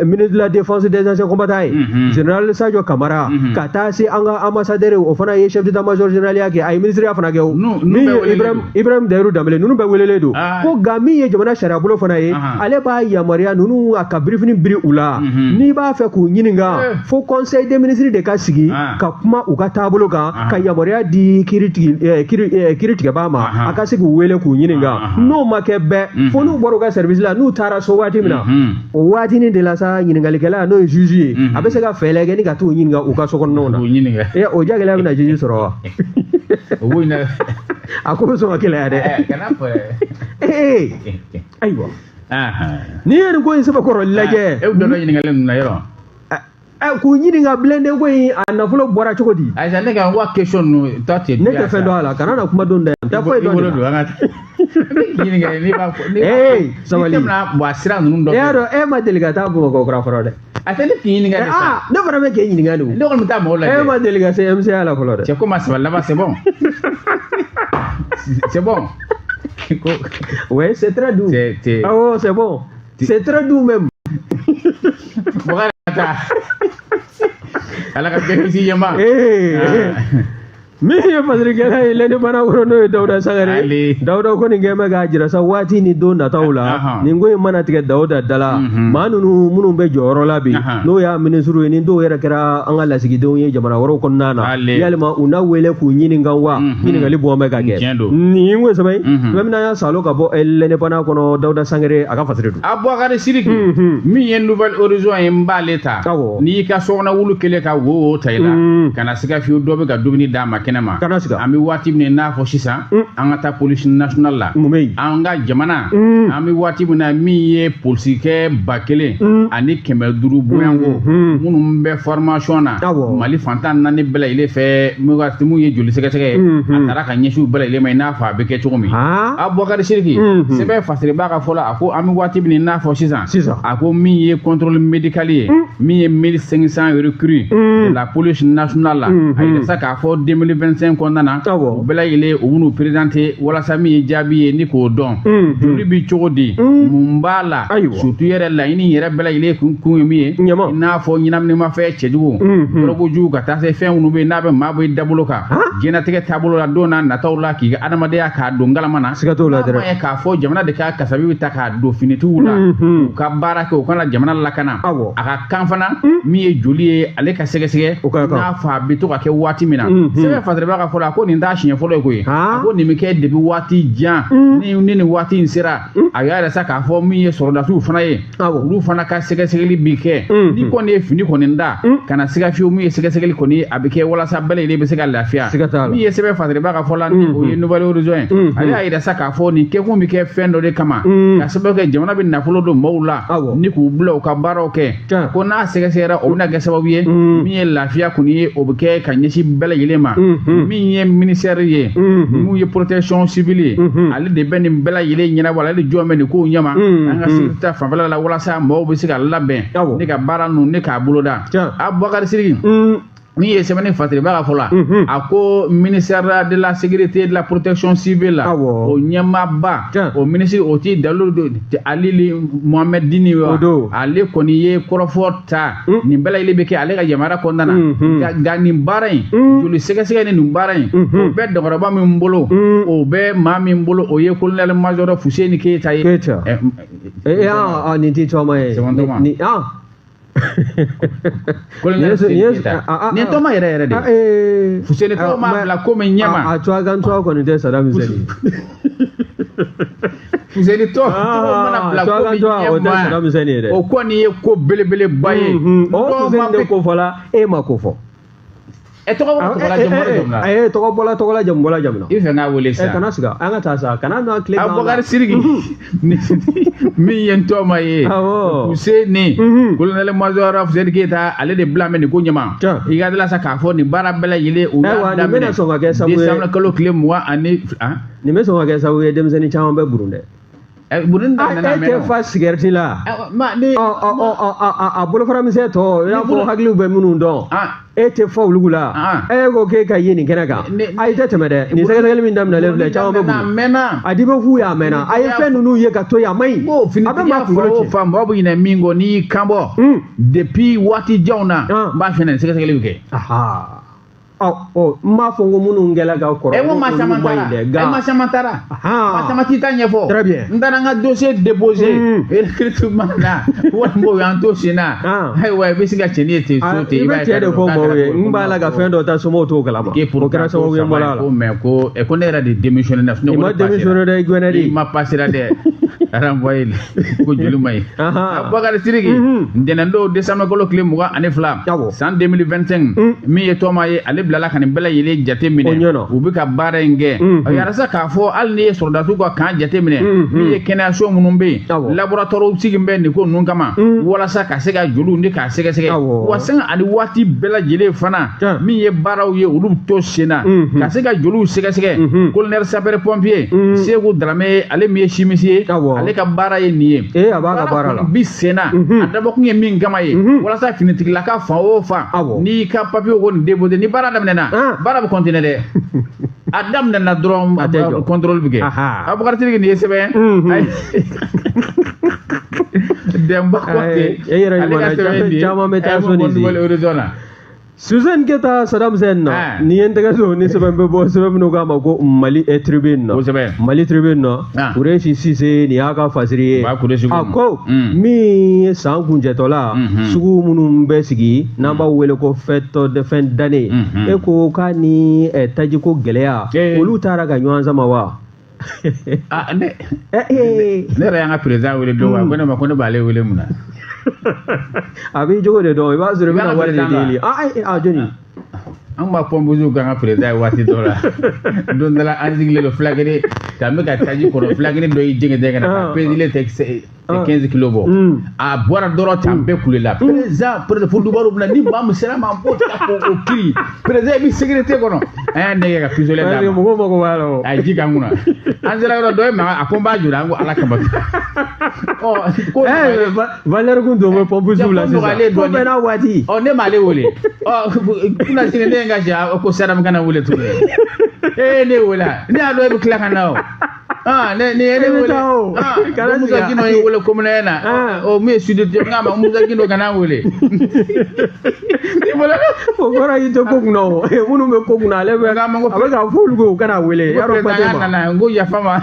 ministre de la défense des anciens combattants ye général Sadio Kamara ka taa se an ka ambassadeur o fana ye chef d'état-major général ya kɛ a ye ministre fana kɛ o min ye Ibrahim Dayiru Danbele ninnu bɛɛ welelen don ko nka min ye jamana sariya bolo fana ye ale b'a yamaruya ninnu a ka birifini biri u la n'i b'a fɛ k'u ɲininka fo conseil des ministres de ka sigi ka kuma u ka taabolo kan ka yamaruya di kiiri tigɛbaa ma a ka se k'u wele k'u ɲininka n'o ma kɛ bɛɛ fo n'u bɔra u ka service la n'u taara so waati min na o waatinin de la sa ɲininkalikɛla n'o ye juge ye a bɛ se ka fɛɛrɛ kɛ ni ka t'u ɲininka u ka sokɔnɔnaw na o jagɛlɛya bɛna juge sɔrɔ wa a ko bɛ sɔn ka gɛlɛya dɛ ayiwa n'i ye nin ko in sɛbɛkɔrɔ lajɛ k'u ɲininka blende ko in a nafolo bɔra cogo di ayisa ne ka wa question nu ta tɛ ne tɛ fɛn dɔn a la kana na kuma don dɛ n tɛ foyi dɔn sabali bɔn a sira ninnu dɔ e y'a dɔn e ma deli ka taa Bamakɔ kura fɔlɔ dɛ a tɛ ne k'i ɲininka de sa ne fana bɛ k'e ɲininka de ne kɔni bɛ taa mɔgɔw lajɛ e ma deli ka se MCA la fɔlɔ dɛ cɛ ko ma saba laban c'est bon c'est bon ouais c'est très doux ah oh c'est bon c'est très doux même ala ka bénéfice yema min ye fasirikɛla ye l'indépendant kɔrɔ n'o ye Dawuda Sangare Dawuda kɔni kɛn bɛ k'a jira sa waati ni don nataw la nin ko in mana tigɛ Dawuda da la maa ninnu minnu bɛ jɔyɔrɔ la bi n'o y'a ministre ye ni dɔw yɛrɛ kɛra an ka lasigidenw ye jamana wɛrɛw kɔnɔna na yalima u na wele k'u ɲininka wa ɲininkali bɔn bɛ ka kɛ nin ko sɛbɛn fɛn min y'a salo ka bɔ l'indépendant kɔnɔ Dawuda Sangare a ka fasiri don Abubakari Sidiki min ye nouvelle horizon ye n b'ale ta n'i y'i ka sokɔnɔ wulu kelen ka wo ta i la kana siga fiyewu dɔ bɛ ka dumuni d'a ma kɛnɛma an bɛ waati min n'a fɔ sisan an ka taa police nationale la an ka jamana an bɛ waati min na min ye polisikɛ 1000 ani 500 bɔɲɔnko minnu bɛ formation na Mali fantan 4 bɛɛ lajɛlen fɛ mun ye joli sɛgɛsɛgɛ ye a taara ka ɲɛsin bɛɛ lajɛlen ma i n'a fɔ a bɛ kɛ cogo min Abubakari Sidiki sɛbɛn fasiriba ka fɔ la a ko an bɛ waati min n'a fɔ sisan a ko min ye contrôle médical ye min ye 1500 recrues de la police nationale la a yɛrɛ sa k'a fɔ 2025 kɔnɔna na u bɛɛ lajɛlen u b'u présenté walasa min ye jaabi ye ni k'o dɔn joli bi cogo di mun b'a la surtout yɛrɛ laɲini yɛrɛ bɛɛ lajɛlen kun ye min ye i n'a fɔ ɲɛnaminimafɛn cɛjugu dɔrɔgujugu ka taa se fɛn minnu bɛ yen n'a bɛ maa bɔ i dabolo kan diɲɛlatigɛ taabolo la don n'a nataw la k'i ka adamadenya k'a don ngalama na n'a ma ye k'a fɔ jamana de ka kasabi bɛ ta k'a don finitigiw la u ka baara kɛ u kana jamana lakana a ka kan fana min ye joli ye ale ka sɛgɛsɛgɛ n'a fɔ a bɛ to ka kɛ waati min na sɛbɛn fasiriba ka fɔ la ko nin t'a siɲɛ fɔlɔ ye koyi a ko nin bɛ kɛ depuis waati jan ni nin waati in sera a y'a yɛrɛ sa k'a fɔ min ye sɔrɔdasiw fana ye olu fana ka sɛgɛsɛgɛli bi kɛ ni kɔni ye fini kɔni da kana siga fiyewu min ye sɛgɛsɛgɛli kɔni a bɛ kɛ walasa bɛɛ lajɛlen bɛ se ka lafiya min ye sɛbɛn fasiriba ka fɔ la ni o ye nouvelle horizon ye ale y'a yɛrɛ sa k'a fɔ nin kɛkun bɛ kɛ fɛn dɔ de kama ka sababu kɛ jamana bɛ nafolo don mɔgɔw la ni k'u bila u ka baaraw kɛ ko n'a sɛgɛsɛgɛra o bɛna kɛ sababu ye min ye lafiya kɔni ye o bɛ kɛ ka ɲɛsin bɛɛ lajɛlen ma min ye ministère ye mun ye protection civile ye ale de bɛ nin bɛɛ lajɛlen ɲɛnabɔ ale de jɔn bɛ nin kow ɲɛma an ka sécurité fanfɛla la walasa mɔgɔw bɛ se ka labɛn ne ka baara ninnu ne k'a boloda Abubakari Sidiki min ye sɛbɛnni fatiribaga fɔ la a ko ministère de la sécurité et de la protection civile la o ɲɛmaaba o ministre o ti dalu Alili Mohamed Dini wa ale kɔni ye kɔrɔfɔ ta nin bɛɛ lajɛlen bɛ kɛ ale ka yamaruya kɔnɔna na nka nin baara in joli sɛgɛsɛgɛ ni nin baara in o bɛ dɔgɔtɔrɔba min bolo o bɛ maa min bolo o ye colonel major Fuseni Keyita ye nin ti tɔma ye nin tɔma yɛrɛ yɛrɛ de Fuseni ko ma bila ko min ɲɛma a tuwagan tuwa kɔni tɛ Saddam Hussein Fuseni to mana bila ko min ɲɛma o kɔni ye ko belebeleba ye Fuseni de ko fɔla e ma ko fɔ tɔgɔ bɔla jamuna i fɛ n'a wele sa kana siga an ka taa sa kana na tile Abubakar Sidiki min ye tɔma ye Fuseni colonel major Fuseni Keyita ale de bila mɛ nin ko ɲɛma i ka dala sa k'a fɔ nin baara bɛɛ lajɛlen u y'a daminɛ décembre kalo tile 20 ani nin bɛ sɔn ka kɛ sababu ye denmisɛnnin caman bɛ burun dɛ Burundi nana mɛ tɛ fa cigarette la a bolofara-misɛn tɔ i n'a fɔ hakiliw bɛ minnu dɔn e tɛ fɔ olu la e ko k'e ka ye nin kɛnɛ kan a i tɛ tɛmɛ dɛ nin sɛgɛsɛgɛli min daminɛlen filɛ caman bɛ buru a di bɛ f'u ye a mɛnna a ye fɛn ninnu ye ka to yen a ma ɲi a bɛ maa kunkolo ci mɔgɔ bɛ ɲinɛ min kɔ n'i y'i kan bɔ depuis waati janw na n b'a fɛ nin sɛgɛsɛgɛli bɛ kɛ n b'a fɔ ko minnu kɛla ka kɔrɔ ko maa caman taara maa caman t'i ta ɲɛfɔ n taara n ka dossier déposé recrutement na walima o y'an to sen na ayiwa i bɛ se ka cɛnni ye ten so ten i bɛ cɛ de fɔ maaw ye n b'a la ka fɛn dɔ ta somɔgɔw t'o kalama o kɛra sababu ye n bɔra la ko mais ko ne yɛrɛ de démissionné na i ma démissionné dɛ Gwenedi i ma passé la dɛ renvoyé ko joli ma ye Abubakar Sidiki ntɛnɛn don décembre kalo tile 22 san 2025 min ye tɔma ye ale bilala ka nin bɛɛ lajɛlen jate minɛ u bɛ ka baara in kɛ yarasa k'a fɔ hali ni ye sɔrɔdasiw ka kan jate minɛ min ye kɛnɛyaso minnu bɛ yen laboratoire sigi bɛ nin ko ninnu kama walasa ka se ka joliw ni k'a sɛgɛsɛgɛ wa sanga ani waati bɛɛ lajɛlen fana min ye baaraw ye olu to sen na ka se ka joliw sɛgɛsɛgɛ colonel sapeur pompier Seku Darame ale min ye chimiste ye ale ka baara ye nin ye a b'a ka baara la bi sen na a dabɔkun ye min kama ye walasa finitigilaka fan o fan n'i ka papier ko nin déposé ni baara daminɛna baara bɛ continuer dɛ a daminɛna dɔrɔn contrôle bɛ kɛ Abubakar Sidiki nin ye sɛbɛn Demba Kote ale ka sɛbɛn nin ye caman bɛ taa so nin horizon Suzanne Keyita Saddam Hussein na ni ye n tɛgɛ so ni sɛbɛn bɛ bɔ sɛbɛn minnu k'a ma ko Mali Tribune na Mali Tribune na Kureshi Sise nin y'a ka fasiri ye a ko min ye san kuncɛtɔla sugu minnu bɛ sigi n'an b'a wele ko fête de fin d'année e ko k'a ni tajiko gɛlɛya olu taara ka ɲɔgɔn sama wa ne yɛrɛ y'an ka président wele don wa ko ne ma ko ne b'ale wele mun na a b'i jogo de dɔn i b'a sɔrɔ i bɛna wari de deli jɔnni an b'a pɔnpusiw kan ka président ye waati dɔ la don dɔ la an sigilen don fulakɛnɛ ka bɛ ka taji kɔrɔ fulakɛnɛ dɔ y'i jɛngɛ ka na ka président tɛ 15 kilos bɔ a bɔra dɔrɔn tan bɛɛ kulela président fo dubaru bɛna ni maa min sera ma b'o ta k'o kiri président i bɛ sécurité kɔnɔ an y'a nɛgɛ ka pistolet d'a ma mɔgɔw mago b'a la a ye ji k'an kunna an sera yɔrɔ dɔ ye mankan a ko n b'a jɔ an ko ala kama valeur kun don bɛ pɔnpusiw la sisan ko bɛɛ n'a waati ne m'ale wele kuna sini ne ye n ka jɛ ko Saddam kana wele tuguni ne wele ne y'a dɔn e bɛ tila ka na o ne ye ne wele Musa Gino ye wele commune na o min ye sud nka ma Musa Gino kana wele o kɔrɔ y'i to ko kunna o minnu bɛ ko kunna ale bɛ a bɛ ka fɔ olu ko u kana wele yɔrɔ pate ma n ko yafa ma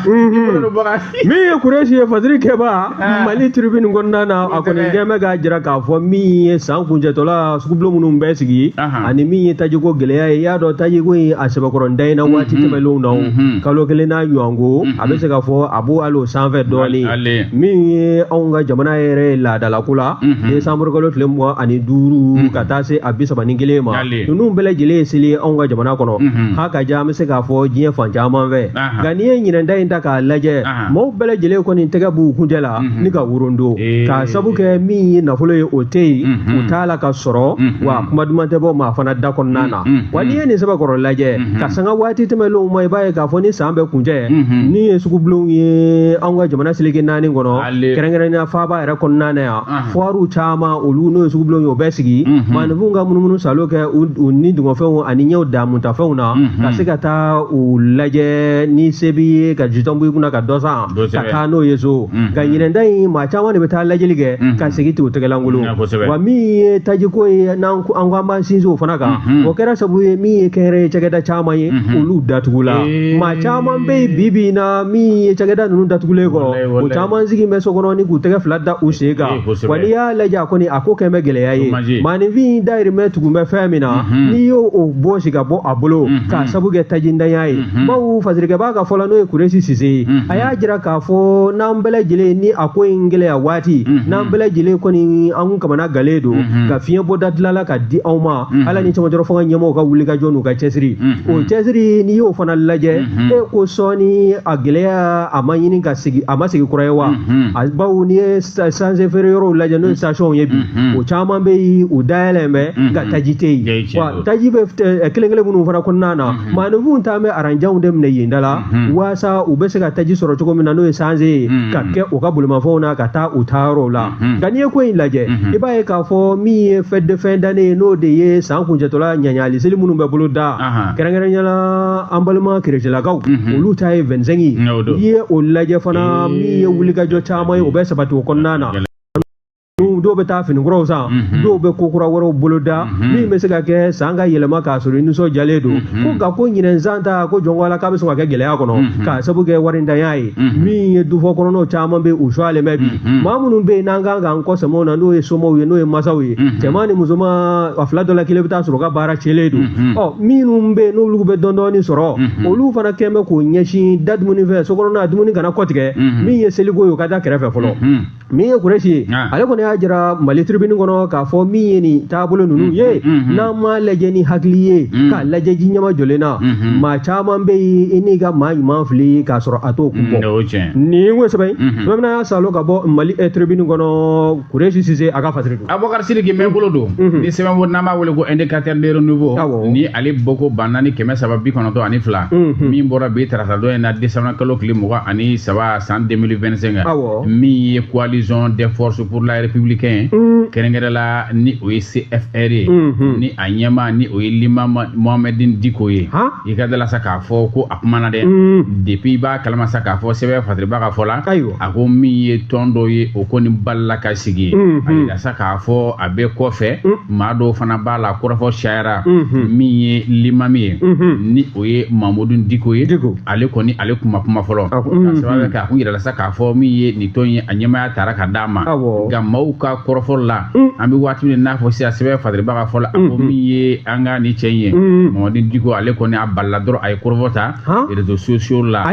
min ye Kureshi ye Fasiri Keba Mali Tribune kɔnɔna na a kɔni kɛn bɛ k'a jira k'a fɔ min ye san kuncɛtɔla sugubulon minnu bɛ sigi ani min ye tajiko gɛlɛya ye i y'a dɔn tajiko in a sɛbɛkɔrɔ in na waati tɛmɛnlenw na kalo kelen n'a ɲɔgɔnko a bɛ se ka fɔ a b'o hali o sanfɛ dɔɔnin min ye anw ka jamana yɛrɛ laadalako la décembre kalo tile 25 ka taa se a 31 ma ninnu bɛɛ lajɛlen ye seli anw ka jamana kɔnɔ ha ka ja an bɛ se k'a fɔ diɲɛ fan caman fɛ nka n'i ye ɲinɛnda in ta k'a lajɛ maaw bɛɛ lajɛlen kɔni tɛgɛ b'u kuncɛ la ni ka worondo k'a sabu kɛ min ye nafolo ye o tɛ yen u t'a la ka sɔrɔ wa kuma duman tɛ bɔ maa fana da kɔnɔna na wa n'i ye nin sɛbɛkɔrɔ lajɛ ka sanga waati tɛmɛnlenw ma i b'a ye k'a fɔ ni san bɛ kuncɛ ni ye sugublon ye an ka jamana seleke naani kɔnɔ kɛrɛnkɛrɛnya faaba yɛrɛ kɔnɔna na yan foiru caman olu n'o ye sugublon ye o bɛɛ sigi maanifinw ka munumunu salo kɛ u ni dungɔfɛnw ani ɲɛw damutafɛnw na ka se ka taa u lajɛ ni se b'i ye ka jitɔn b'i kunna ka dɔ san ka taa n'o ye so nka ɲinɛnda in maa caman de bɛ taa lajɛli kɛ ka segin ten u tɛgɛlankolon wa min ye tajiko ye n'an ko an b'an sinsin o fana kan o kɛra sabu ye min ye kɛnɛrɛ cakɛda caman ye olu datugula maa caman bɛ yen bi na min ye cakɛda ninnu datugulen kɔrɔ o caman sigi bɛ so kɔnɔ ni k'u tɛgɛ fila da u sen kan wa n'i y'a lajɛ a kɔni a ko kɛn bɛ gɛlɛya ye maaninfin dayirimɛ tugun bɛ fɛn min na n'i y'o o bɔsi ka bɔ a bolo k'a sabu kɛ tajindanya ye bawo fasirikɛbaa ka fɔlɔ n'o ye Kuresi Sise ye a y'a jira k'a fɔ n'an bɛɛ lajɛlen ni a ko in gɛlɛya waati n'an bɛɛ lajɛlen kɔni an kun kamana gale don ka fiɲɛ bɔ datilala ka di aw ma ala ni camanjɔrɔ fanga ɲɛmɔgɔw ka wuli ka jɔ n'u ka cɛsiri o cɛsiri n'i y'o fana lajɛ e ko sɔɔni a gɛlɛya a ma ɲini ka sigi a ma sigi kura ye wa bawo n'i ye sanse feere yɔrɔw lajɛ n'o ye station ye bi o caman bɛ yen u dayɛlɛn bɛ nka taji tɛ yen wa taji bɛ kelen kelen minnu fana kɔnɔna na maaninfinw t'an bɛ aranjanw de minɛ yen da la waasa u bɛ se ka taji sɔrɔ cogo min na n'o ye sanse ye ka kɛ u ka bolimafɛnw na ka taa u taa yɔrɔw la nka n'i ye ko in lajɛ i b'a ye k'a fɔ min ye fɛn dannen ye n'o de ye san kuncɛtɔla ɲaɲali seli minnu bɛ bolo da kɛrɛnkɛrɛnyala an balima kerecɛlakaw olu ta ye 25 ye n'i ye o lajɛ fana min ye wulikajɔ caman ye o bɛ sabati o kɔnɔna na dɔw bɛ taa finikuraw san dɔw bɛ kokura wɛrɛw bolo da min bɛ se ka kɛ san ka yɛlɛma k'a sɔrɔ i nisɔndiyalen don ko nka ko ɲinɛnsan ta ko jɔn ko ala k'a bɛ sɔn ka kɛ gɛlɛya kɔnɔ k'a sabu kɛ warintanya ye min ye dufɔ kɔnɔnaw caman bɛ u suwalen bɛ bi maa minnu bɛ yen n'an kan k'an kɔsɛmɛw na n'o ye somɔgɔw ye n'o ye masaw ye cɛman ni musoman a fila dɔ la kelen bɛ taa sɔrɔ ka baara cɛlen don minnu bɛ yen n'olu bɛ dɔɔnin sɔrɔ olu fana kɛn bɛ k'o ɲɛsin da dumuni fɛ so kɔnɔna dumuni kana kɔtigɛ min ye seliko ye o ka taa kɛrɛfɛ fɔlɔ min ye Kuresi ye ale kɔni y'a jira Mali tribune kɔnɔ k'a fɔ min ye nin taabolo ninnu ye n'an ma lajɛ ni hakili ye k'a lajɛ ji ɲɛma jɔlen na maa caman bɛ yen i n'i ka maa ɲuman fili k'a sɔrɔ a t'o kun bɔ nin ye n ko sɛbɛn bamanan y'a salo ka bɔ Mali tribune kɔnɔ Kuresi Sise a ka fasiri don Abubakar Sidiki mɛ bolo don ni sɛbɛn ko n'an b'a wele ko indicateur de renouveau ni ale bɔ ko 4,392 min bɔra bi tarata dɔ in na décembre kalo tile 23 san 2025 min ye coalition des forces pour la république kɛrɛnkɛrɛn la ni o ye CFR ye ni a ɲɛma ni o ye Lima Mohamedine Diko ye i ka dala sa k'a fɔ ko a kumana dɛ depuis i b'a kalama sa k'a fɔ sɛbɛn fatiriba ka fɔ la a ko min ye tɔn dɔ ye o ko ni balila ka sigi ye a yira sa k'a fɔ a bɛ kɔfɛ maa dɔw fana b'a la kɔrɔfɔ cayara min ye Limami ye ni o ye Mohamedine Diko ye ale kɔni ale kuma fɔlɔ ka sababu kɛ a kun yirala sa k'a fɔ min ye nin tɔn ye a ɲɛmaya taara ka d'a ma nka maaw ka kɔrɔfɔ la an bɛ waati min n'a fɔ sisan sɛbɛn fatiriba ka fɔ la a ko min ye an ka ni cɛ in ye Mohamedine Diko ale kɔni a balila dɔrɔn a ye kɔrɔfɔ ta réseaux sociaux la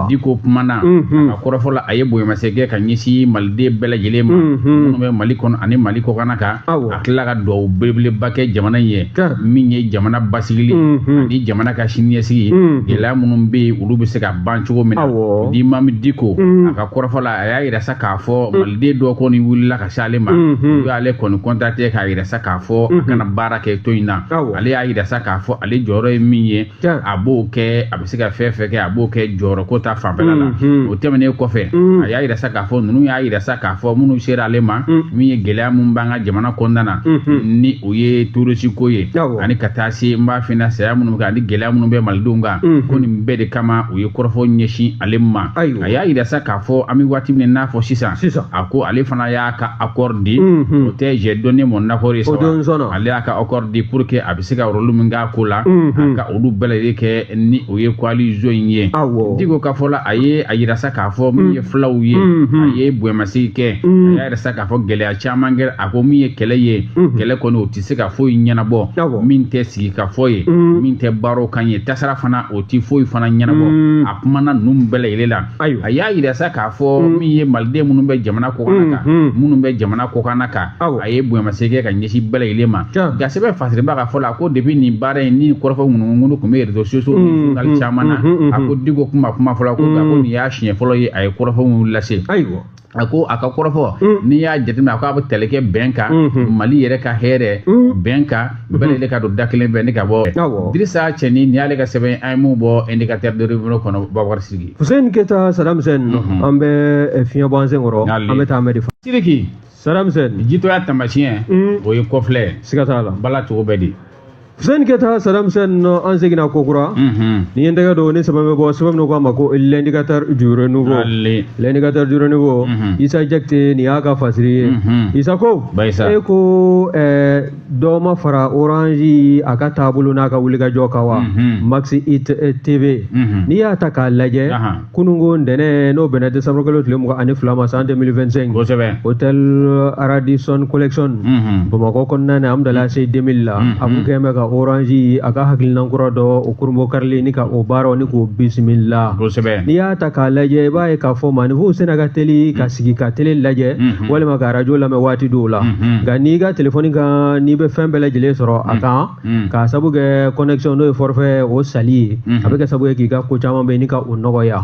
Diko kumana a ka kɔrɔfɔ la a ye bonyamasegin ka ɲɛsin maliden bɛɛ lajɛlen ma minnu bɛ Mali kɔnɔ ani Mali kɔkan kan a tilala ka dugawu belebeleba kɛ jamana in ye min ye jamana basigili ani jamana ka siniɲɛsigi gɛlɛya minnu bɛ yen olu bɛ se ka ban cogo min na Limami Diko a ka kɔrɔfɔ la a y'a yira sa k'a fɔ maliden dɔ kɔni wulila ka se ale ma u y'ale kɔni contacté k'a yira sa k'a fɔ a kana baara kɛ tɔn in na ale y'a yira sa k'a fɔ ale jɔyɔrɔ ye min ye a b'o kɛ a bɛ se ka fɛn fɛn kɛ a b'o kɛ jɔyɔrɔ ko ta fanfɛla la o tɛmɛnen kɔfɛ a y'a yira sa k'a fɔ ninnu y'a yira sa k'a fɔ minnu sera ale ma min ye gɛlɛya min b'an ka jamana kɔnɔna na ni o ye tourisme ko ye ani ka taa se n b'a f'i ɲɛna saya minnu kɛ ani gɛlɛya minnu bɛ malidenw kan ko nin bɛɛ de kama u ye kɔrɔfɔ ɲɛsin ale ma a y'a yira sa k'a fɔ an bɛ waati min n'a fɔ sisan a ko ale fana y'a ka accord di o tɛ j'ai donné mon accord ye sɔrɔ ale y'a ka accord di pour que a bɛ se ka rôle min k'a ko la a ka olu bɛɛ lajɛlen kɛ ni o ye coalition in ye Diko ka fɔ la a ye a yira sa k'a fɔ min ye fulaw ye a ye bonyamasegin kɛ a y'a yira sa k'a fɔ gɛlɛya caman kɛ a ko min ye kɛlɛ ye kɛlɛ kɔni o tɛ se ka foyi ɲɛnabɔ min tɛ sigi ka fɔ ye min tɛ baaraw kan ye tasara fana o tɛ foyi fana ɲɛnabɔ a kumana ninnu bɛɛ lajɛlen la a y'a yira sa k'a fɔ min ye maliden minnu bɛ jamana kɔkanna kan minnu bɛ jamana kɔkanna kan a ye bonyamasegin kɛ ka ɲɛsin bɛɛ lajɛlen ma nka sɛbɛn fasiriba ka fɔ la ko depuis nin baara in ni kɔrɔfɔ ŋunuŋunu tun bɛ réseaux sociaux ni journal caman na a ko Diko kuma fɔlɔ ko nin y'a siɲɛ fɔlɔ ye a ye kɔrɔfɔ minnu lase ako aka korofo ni ya jetima ko abu teleke benka mali yere ka here benka bele ka do dakle ben ka bo Idrissa Cheni ni ale ka sebe ay mu bo indicateur de revenu kono Babakar Sidiki Hussein Keta Saddam Sen ambe fiya bonzen oro ambe ta amedi Sidiki Saddam Sen jito ya tamashien o yi kofle sikatala bala to bedi Hussein Keta Saddam Sen no an segina kokura ni ndaga do ne sababe bo sabab no ko mako l'indicateur du renouveau l'indicateur du renouveau isa jakte ni aga fasiri isa ko e ko do ma fara orange aka tabulu na ka wuliga jokawa maxi it tv ni ya ta ka laje kunungo ndene no benade samrokolo tlemu ko ani flama san 2025 hotel Radisson collection bamako konna na amdala sey 2000 la abu keme ka orange aga hakilnan kura do okurmo karli ni ka obaro ni ko bismillah ni ya ta ka laje ba e ka fo mani fu senaga teli ka sigi ka teli laje wala ma ka radio la me wati dola ga ni ga telephone ga ni be fembele jele soro aka ka sabu ge connection no forfait o sali abeka sabu ki ga ko chama be ni ka unogo ya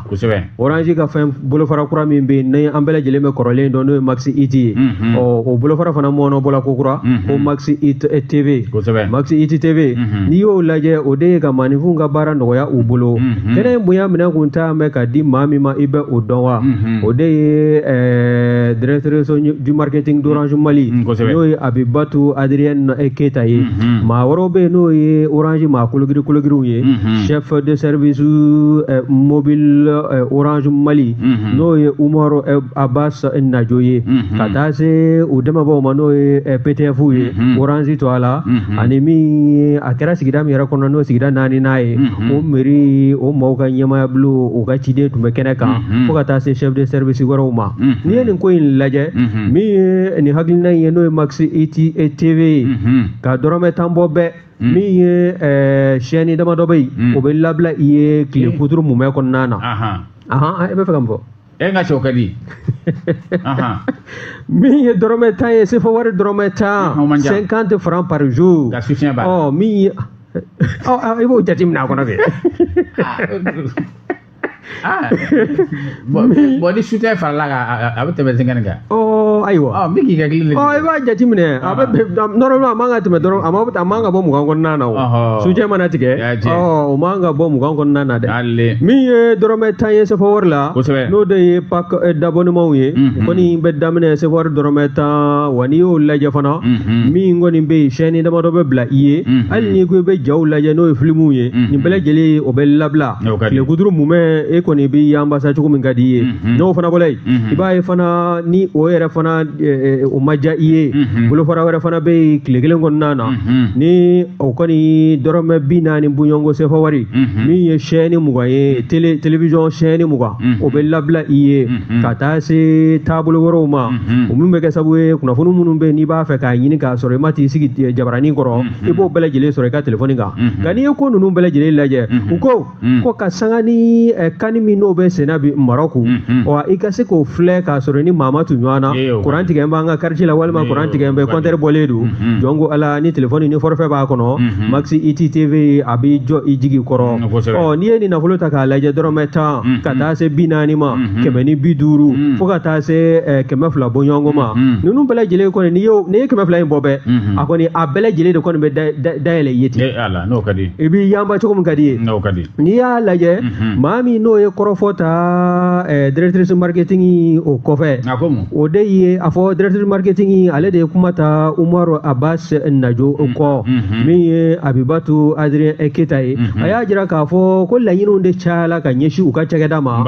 orange ka fem bulo fara kura mi be ne ambele jele me korole do no maxi iti o bulo fara fana mo no bola ko kura o maxi it tv maxi it tv ni yo laje o de ga manifu nga bara no ya ubulo kene buya mina kunta me ka di mami ma ibe o donwa o de directeur du marketing d'Orange Mali no Abibatu Adrien Eketa yi ma worobe no ye Orange ma kulugiri ye chef de service mobile Orange Mali no ye Umaro Abbas Najoye katase o dema bo ma no ye PTF ye Orange to ala animi akera sigida mi rakono no sigida nani nae o meri o mauka nyama blu o ga chide tume keneka ko katase chef de service goroma ni en ko in laje mi ni haglina ye no maxi TV ka dorome tambo be mi ye sheni dama dobe o be labla ye kile kudru mu me kon nana e be fakambo nga chokadi mi ye dorome ta ye se fo war dorome ta 50 francs par jour oh mi oh ibo jatim na kono be body shooter falaga abete bezinga oh aywa miki ga gilile oh iba jatimne abe normalement manga teme doro amanga bo mugango nana o suje mana tige oh manga bo mugango nana de mi dorome taye se faworla no de pak d'abonnement ye koni be damne se fawor dorome ta wani o laje fana mi ngoni be chaîne dama do be bla iye al ni ko be jaw laje no filmu ye ni bele jeli o be labla le gudru mume e koni bi yamba sa chuko min gadi no fana bolay ibaye fana ni o yere fana o majja iye bulo fara wara fana be klegele ngon nana ni o koni dorome binani bunyongo se fawari mi ye chaîne muga ye télévision chaîne muga o be labla iye kata se tabulo woro ma o mun be ka sabu e kuna funu munun be ni ba fe ka yini ka sore mati sigi jabarani goro ibo bele jele sore ka telephone ga gani ko nunu bele jele laje ko ka sangani kani mi no be senabi Morocco o ikase ko fle ka sore ni mama tu nyana kuranti gemba nga karchi la walma kuranti gembe kontere boledu jongo ala ni telephone ni forfait ba kono maxi ITV abi jo ijigi koro o ni ni na volota ka laje dorometa kata se binani ma kemeni biduru fo kata se kemefla bonyongo ma nunu bele jele ko ni yo ne kemefla imbobe akoni abele jele de ko be daele yeti ala no kadi ibi yamba chokum kadi no kadi ni ya laje mami no ye korofota directrice marketing o kofe o de ye afo directrice marketing ale de kumata Umaro Abbas Najo ko mi ye Abibatu Adrien Eketa aya jira ka fo ko la yinu de chala ka nyeshi uka chega dama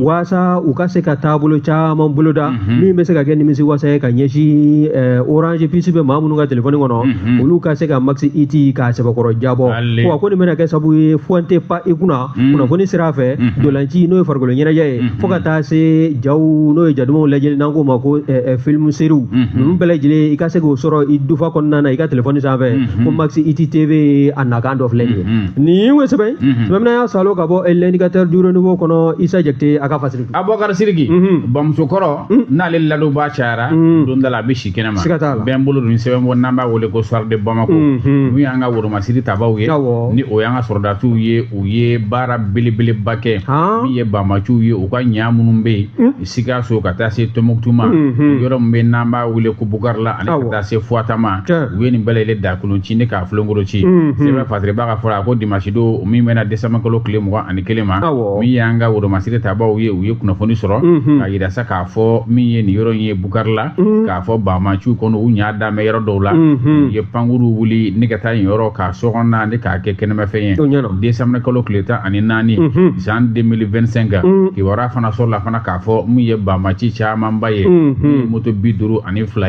wasa uka se ka tabulo cha mambuloda mi be se ka geni mi si wasa ka nyeshi Orange PCB mamunu ga telephone ngono ulu ka se ka maxi iti ka se ba koro jabo ko ko ni mena ka sabu fonte pa ikuna kuna ko ni sirafe dolanci no fargolo nyina jaye foka ta se jaw no jadumo lajel nango mako film series ninnu bɛɛ lajɛlen i ka se k'o sɔrɔ i dufa kɔnɔna na i ka telefɔni sanfɛ ko Max ITV a nakan dɔ filɛ nin ye nin ye sɛbɛn sɛbɛn mina y'a salo ka bɔ l'indicateur du renouveau kɔnɔ Isa Jakite a ka fasiri Abubakar Sidiki bamusokɔrɔ n'ale ladonba cayara don dɔ la a bɛ si kɛnɛma bɛn bolo don sɛbɛnbɔ n'an b'a wele ko soir de Bamako n'u y'an ka woromasiri tabaw ye ni o y'an ka sɔrɔdasiw ye u ye baara belebeleba kɛ min ye banbaciw ye u ka ɲa minnu bɛ yen Sikaso ka taa se Tombouctou ma yɔrɔ min bɛ n'an b'a wele ko Bukarla ani ka taa se Fuata ma u ye nin bɛɛ lajɛlen dakolon ci ne k'a filenkoro ci sɛbɛn fasiriba ka fɔra ko dimanche don min bɛna décembre kalo tile 21 ma min y'an ka woromasiri tabaw ye u ye kunnafoni sɔrɔ ka yira sa k'a fɔ min ye nin yɔrɔ in ye Bukarla k'a fɔ banbaciw kɔnɔ u ɲa damɛ yɔrɔ dɔw la u ye pankuru wuli ne ka taa yen yɔrɔ k'a sɔgɔnna ne k'a kɛ kɛnɛmafɛn ye décembre kalo tile 14 jan 2025 kibaruya fana sɔrɔla fana k'a fɔ min ye banbaci camanba ye moto 52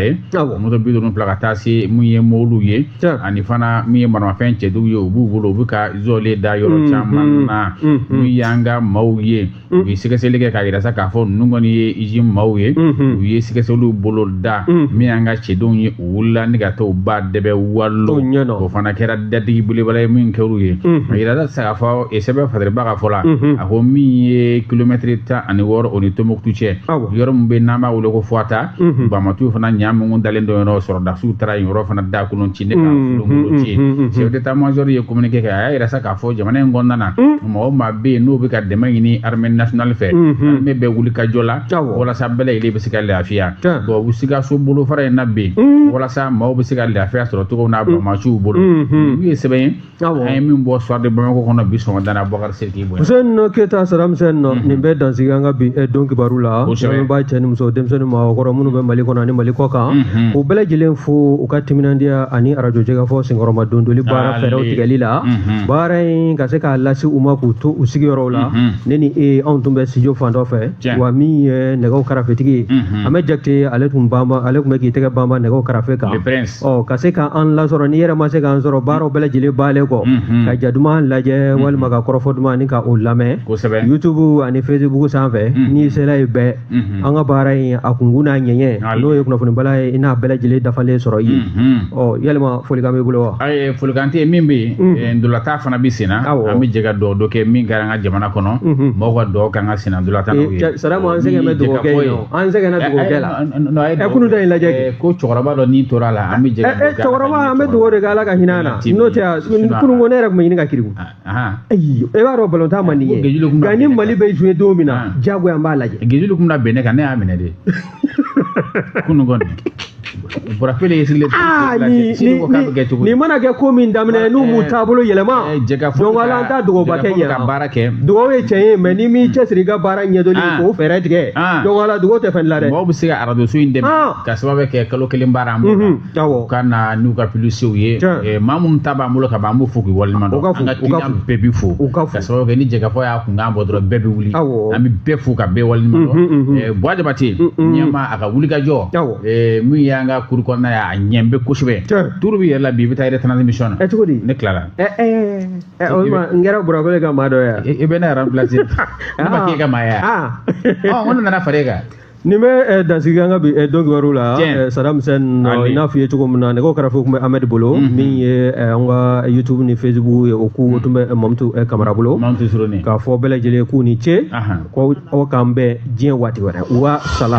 ye moto 52 ka taa se min ye mɔɔluw ye ani fana min ye maramafɛn cɛtigiw ye u b'u bolo u bɛ ka isolé da yɔrɔ caman na min y'an ka maaw ye u ye sɛgɛsɛgɛli kɛ k'a yira sa k'a fɔ ninnu kɔni ye usine maaw ye u ye sɛgɛsɛgɛliw bolo da min y'an ka cɛdenw ye u wulila ni ka taa u ba dɛbɛ walo o fana kɛra datigi belebele ye min kɛr'u ye a yira sa k'a fɔ sɛbɛn fasiriba ka fɔ la a ko min ye kilomɛtiri 16 o ni Tombouctou cɛ yɔrɔ min bɛ n'an b'a wele ko Fuata banbatiw fana ɲa minnu dalen dɔ yɔrɔ sɔrɔdasiw taara yen yɔrɔ fana da kolon ci ne k'a filenkoro ci chef d'état-major ye communiqué kɛ a y'a yira sa k'a fɔ jamana in kɔnɔna na mɔgɔ maa bɛ yen n'o bɛ ka dɛmɛ ɲini armée nationale fɛ armée bɛ wuli ka jɔ la walasa bɛɛ lajɛlen bɛ se ka lafiya bon u Sikaso bolofara in na bi walasa maaw bɛ se ka lafiya sɔrɔ cogo n'a banbatiw bolo u ye sɛbɛn ye an ye min bɔ soir de Bamako kɔnɔ bi sɔgɔmada Abubakar Sidiki bonya Hussein Keta Saramsen nin bɛɛ dansigi an ka bi don kibaru la an b'a cɛ ni muso denmisɛnnin maakɔrɔ minnu bɛ Mali kɔnɔ ani Mali kɔ kan u bɛɛ lajɛlen fo u ka timinandiya ani radio jɛgɛfɔ senkɔrɔma dondoli baara fɛɛrɛw tigɛli la baara in ka se k'a lase u ma k'u to u sigiyɔrɔw la ne ni anw tun bɛ studio fan dɔ fɛ wa min ye nɛgɛw karafetigi ye an bɛ Jakite ale tun bɛ k'i tɛgɛ banba nɛgɛw karafe kan ka se k'an lasɔrɔ ni yɛrɛ ma se k'an sɔrɔ baaraw bɛɛ lajɛlen baalen kɔ ka ja duman lajɛ walima ka kɔrɔfɔ duman ani ka o lamɛn YouTube ani Facebook sanfɛ n'i sera yen bɛɛ an ka baara in a kunkun n'a ɲɛɲɛ n'o ye kunnafoni bala ye i n'a bɛɛ lajɛlen dafalen sɔrɔ i ye yalima folikan b'i bolo wa folikan tɛ min bɛ yen ndolata fana bɛ sen na an bɛ jɛ ka dugawu dɔ kɛ min kɛra an ka jamana kɔnɔ mɔgɔw ka dugawu k'an ka sen na ndolata n'o ye Sadamu an sɛgɛn bɛ dugawu kɛ yen an sɛgɛnna dugawu kɛ la kunu da in lajɛ ko cɛkɔrɔba dɔ ni tora la an bɛ jɛ ka cɛkɔrɔba an bɛ dugawu de kɛ Ala ka hinɛ na n'o tɛ kununko ne yɛrɛ tun bɛ ɲini ka kiriku ayi e b'a dɔn balontan man di ye nka ni Mali bɛ jouer don min na diyagoya an b'a lajɛ Gejulu kun bɛna bɛn ne kan ne y'a minɛ de kunun kɔni Burafele ye sile ni mana kɛ ko min daminɛ n'u m'u taabolo yɛlɛma donc ala an t'a dɔgɔba kɛ ɲɛ ka baara kɛ dɔgɔ ye tiɲɛ ye mais ni m'i cɛsiri i ka baara ɲɛdɔnni k'o fɛɛrɛ tigɛ donc ala dɔgɔ tɛ fɛn la dɛ mɔgɔw bɛ se ka arajoso in dɛmɛ ka sababu kɛ kalo kelen baara an bolo ka na n'u ka publicités ye maa minnu ta b'an bolo ka ban an b'u fo k'u waleɲuman dɔn an ka client bɛɛ bi fo ka sababu kɛ ni jɛgɛfɔ y'a kunkan bɔ dɔrɔn bɛɛ bɛ wuli an bɛ bɛɛ fo ka bɛɛ waleɲuman dɔn Buwa Jabate ɲɛma a ka wulikajɔ min y'an ka kuru kɔnɔna ye a ɲɛ bɛ kosɛbɛ turu bɛ yɛrɛ la bi i bɛ taa yɛrɛ transmission na cogo di ne tilala o ma n kɛra Burakole ka maa dɔ ye i bɛ ne remplacer ne ma k'e ka maa ye ko ne nana fara e kan nin bɛ dansigi an ka bi don kibaru la Sadamu Hussein i n'a fɔ i ye cogo min na nɛgɛw karafe tun bɛ Ahmed bolo min ye an ka YouTube ni Facebook ye o ko tun bɛ Mamutu Kamara bolo k'a fɔ bɛɛ lajɛlen k'u ni ce ko aw k'an bɛn diɲɛ waati wɛrɛ wa sala